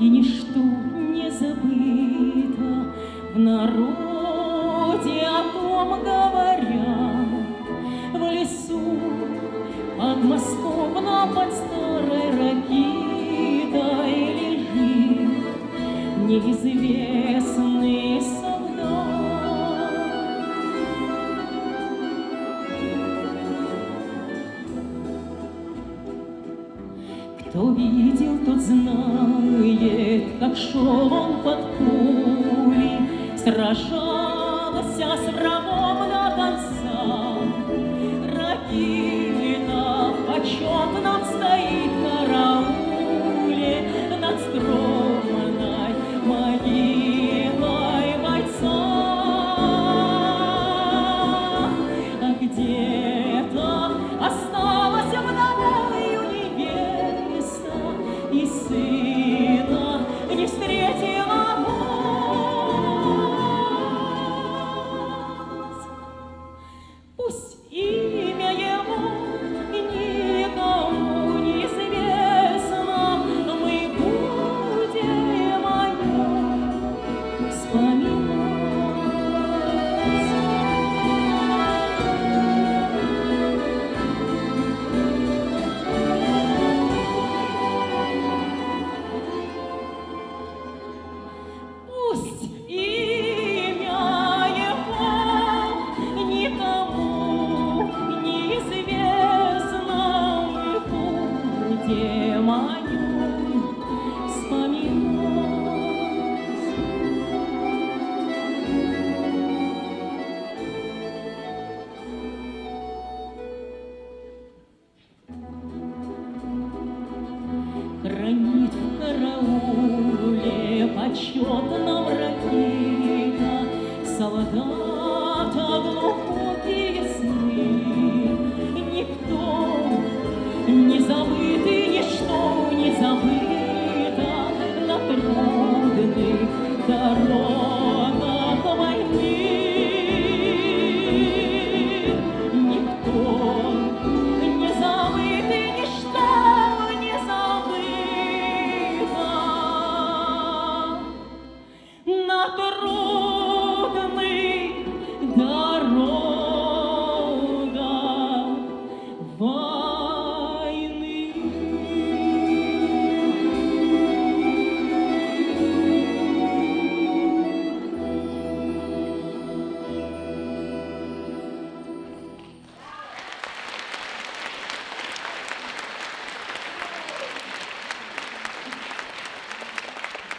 и ничто не забыто. В народе о том говорят, в лесу под мостом, но под старой ракитой лежит неизвестный солдат. Кто видел, тот знает, как шел он под пули, сражался с врагом до конца. Ракита в почетном стоит карауле над скромной могилой бойца. А где-то осталась вдовою невеста, и сына не встретила мать. Пусть имя его никому не известно, мы будем о нем вспоминать. Пусть имя его никому не известно, мы будем о нем вспоминать. Хранить в карауле почетном ракита солдата глубокие сны. Никто не забыт и ничто не забыто на трудных дорогах.